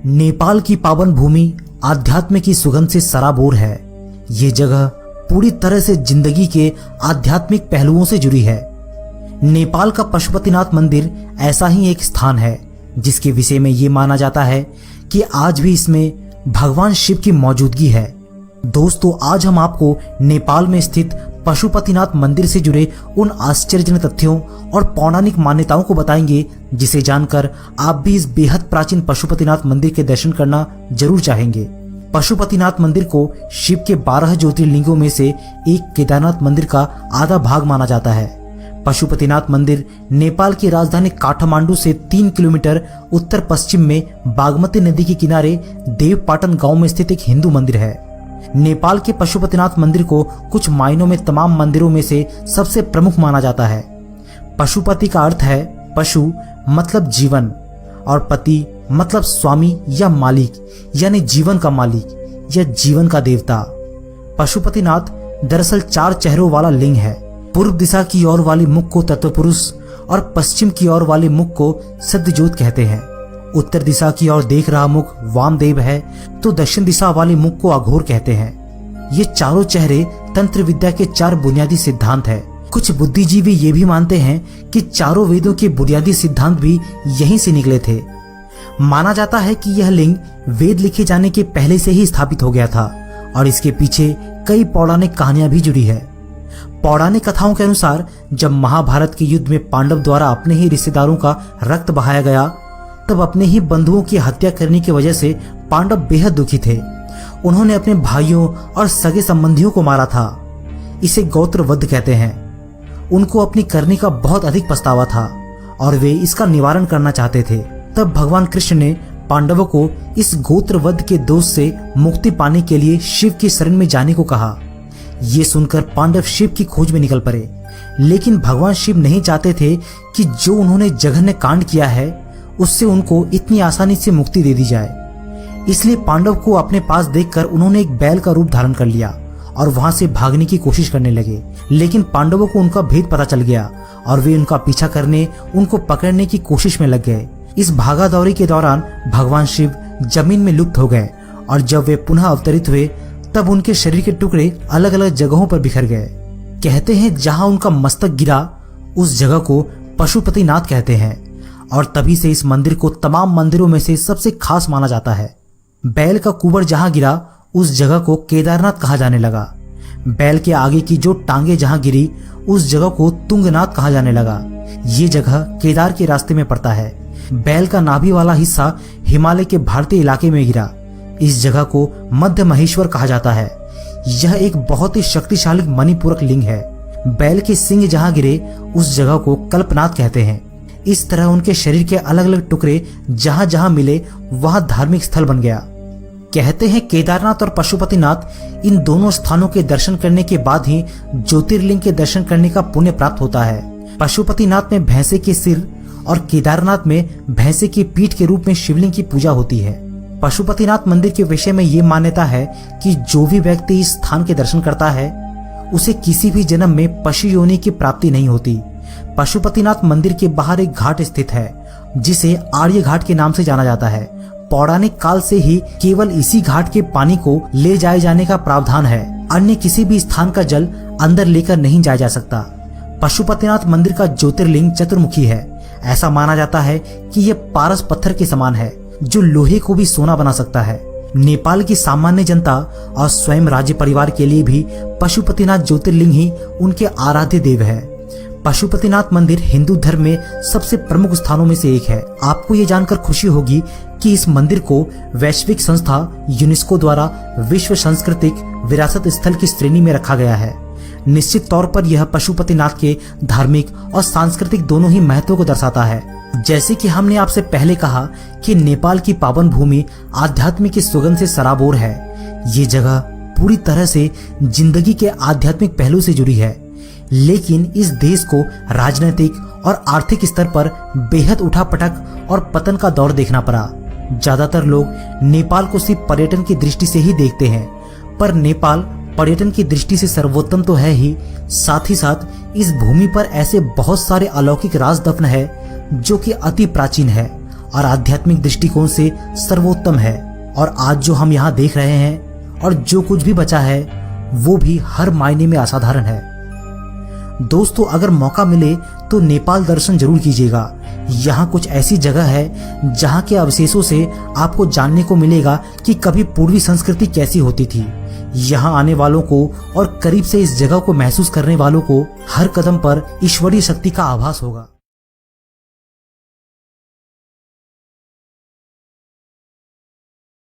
नेपाल की पावन भूमि आध्यात्म की सुगंध से सराबोर है। ये जगह पूरी तरह से जिंदगी के आध्यात्मिक पहलुओं से जुड़ी है। नेपाल का पशुपतिनाथ मंदिर ऐसा ही एक स्थान है जिसके विषय में ये माना जाता है कि आज भी इसमें भगवान शिव की मौजूदगी है। दोस्तों, आज हम आपको नेपाल में स्थित पशुपतिनाथ मंदिर से जुड़े उन आश्चर्यजनक तथ्यों और पौराणिक मान्यताओं को बताएंगे जिसे जानकर आप भी इस बेहद प्राचीन पशुपतिनाथ मंदिर के दर्शन करना जरूर चाहेंगे। पशुपतिनाथ मंदिर को शिव के 12 ज्योतिर्लिंगों में से एक केदारनाथ मंदिर का आधा भाग माना जाता है। पशुपतिनाथ मंदिर नेपाल की राजधानी काठमांडू से 3 किलोमीटर उत्तर पश्चिम में बागमती नदी के किनारे देवपाटन गांव में स्थित एक हिंदू मंदिर है। नेपाल के पशुपतिनाथ मंदिर को कुछ मायनों में तमाम मंदिरों में से सबसे प्रमुख माना जाता है। पशुपति का अर्थ है पशु मतलब जीवन और पति मतलब स्वामी या मालिक, यानी जीवन का मालिक या जीवन का देवता। पशुपतिनाथ दरअसल 4 चेहरों वाला लिंग है। पूर्व दिशा की ओर वाले मुख को तत्वपुरुष और पश्चिम की ओर वाले मुख को सिद्धजोत कहते हैं। उत्तर दिशा की ओर देख रहा मुख वामदेव है तो दक्षिण दिशा वाले मुख को अघोर कहते हैं। ये चारों चेहरे तंत्र विद्या के 4 बुनियादी सिद्धांत है। कुछ बुद्धिजीवी ये भी मानते हैं कि चारों वेदों के बुनियादी सिद्धांत भी यहीं से निकले थे। माना जाता है कि यह लिंग वेद लिखे जाने के पहले से ही स्थापित हो गया था और इसके पीछे कई पौराणिक कहानियां भी जुड़ी है। पौराणिक कथाओं के अनुसार जब महाभारत के युद्ध में पांडव द्वारा अपने ही रिश्तेदारों का रक्त बहाया गया तब अपने ही बंधुओं की हत्या करने की वजह से पांडव बेहद दुखी थे। उन्होंने अपने भाइयों और सगे संबंधियों को मारा था। इसे गोत्रवध कहते हैं। उनको अपनी करने का बहुत अधिक पछतावा था और वे इसका निवारण करना चाहते थे। तब भगवान कृष्ण ने पांडवों को इस गोत्रवध के दोष से मुक्ति पाने के लिए शिव की शरण में जाने को कहा। ये सुनकर पांडव शिव की खोज में निकल पड़े, लेकिन भगवान शिव नहीं चाहते थे कि जो उन्होंने जघन्य कांड किया है उससे उनको इतनी आसानी से मुक्ति दे दी जाए। इसलिए पांडव को अपने पास देखकर उन्होंने एक बैल का रूप धारण कर लिया और वहां से भागने की कोशिश करने लगे। लेकिन पांडवों को उनका भेद पता चल गया और वे उनका पीछा करने, उनको पकड़ने की कोशिश में लग गए। इस भागा दौड़ी के दौरान भगवान शिव जमीन में लुप्त हो गए और जब वे पुनः अवतरित हुए तब उनके शरीर के टुकड़े अलग अलग जगहों पर बिखर गए। कहते हैं जहां उनका मस्तक गिरा उस जगह को पशुपतिनाथ कहते हैं और तभी से इस मंदिर को तमाम मंदिरों में से सबसे खास माना जाता है। बैल का कुबर जहां गिरा उस जगह को केदारनाथ कहा जाने लगा। बैल के आगे की जो टांगे जहां गिरी उस जगह को तुंगनाथ कहा जाने लगा। ये जगह केदार के रास्ते में पड़ता है। बैल का नाभि वाला हिस्सा हिमालय के भारतीय इलाके में गिरा। इस जगह को मध्य महेश्वर कहा जाता है। यह एक बहुत ही शक्तिशाली मणिपूरक लिंग है। बैल के सिंग जहां गिरे उस जगह को कल्पनाथ कहते हैं। इस तरह उनके शरीर के अलग अलग टुकड़े जहां जहां मिले वहां धार्मिक स्थल बन गया। कहते हैं केदारनाथ और पशुपतिनाथ इन दोनों स्थानों के दर्शन करने के बाद ही ज्योतिर्लिंग के दर्शन करने का पुण्य प्राप्त होता है। पशुपतिनाथ में भैंसे के सिर और केदारनाथ में भैंसे की पीठ के रूप में शिवलिंग की पूजा होती है। पशुपतिनाथ मंदिर के विषय में ये मान्यता है कि जो भी व्यक्ति इस स्थान के दर्शन करता है उसे किसी भी जन्म में पशु योनि की प्राप्ति नहीं होती। पशुपतिनाथ मंदिर के बाहर एक घाट स्थित है जिसे आर्य घाट के नाम से जाना जाता है। पौराणिक काल से ही केवल इसी घाट के पानी को ले जाए जाने का प्रावधान है। अन्य किसी भी स्थान का जल अंदर लेकर नहीं जाया जा सकता। पशुपतिनाथ मंदिर का ज्योतिर्लिंग चतुर्मुखी है। ऐसा माना जाता है कि यह पारस पत्थर के समान है जो लोहे को भी सोना बना सकता है। नेपाल की सामान्य जनता और स्वयं राज्य परिवार के लिए भी पशुपतिनाथ ज्योतिर्लिंग ही उनके आराध्य देव है। पशुपतिनाथ मंदिर हिंदू धर्म में सबसे प्रमुख स्थानों में से एक है। आपको ये जानकर खुशी होगी कि इस मंदिर को वैश्विक संस्था यूनेस्को द्वारा विश्व सांस्कृतिक विरासत स्थल की श्रेणी में रखा गया है। निश्चित तौर पर यह पशुपतिनाथ के धार्मिक और सांस्कृतिक दोनों ही महत्व को दर्शाता है। जैसे कि हमने आपसे पहले कहा कि नेपाल की पावन भूमि आध्यात्म की सुगंध से सराबोर है। ये जगह पूरी तरह से जिंदगी के आध्यात्मिक पहलू से जुड़ी है, लेकिन इस देश को राजनीतिक और आर्थिक स्तर पर बेहद उठापटक और पतन का दौर देखना पड़ा। ज्यादातर लोग नेपाल को सिर्फ पर्यटन की दृष्टि से ही देखते हैं, पर नेपाल पर्यटन की दृष्टि से सर्वोत्तम तो है ही, साथ ही साथ इस भूमि पर ऐसे बहुत सारे अलौकिक राज दफन है जो कि अति प्राचीन है और आध्यात्मिक दृष्टिकोण से सर्वोत्तम है। और आज जो हम यहाँ देख रहे हैं और जो कुछ भी बचा है वो भी हर मायने में असाधारण है। दोस्तों, अगर मौका मिले तो नेपाल दर्शन जरूर कीजिएगा। यहाँ कुछ ऐसी जगह है जहाँ के अवशेषों से आपको जानने को मिलेगा कि कभी पूर्वी संस्कृति कैसी होती थी। यहाँ आने वालों को और करीब से इस जगह को महसूस करने वालों को हर कदम पर ईश्वरीय शक्ति का आभास होगा।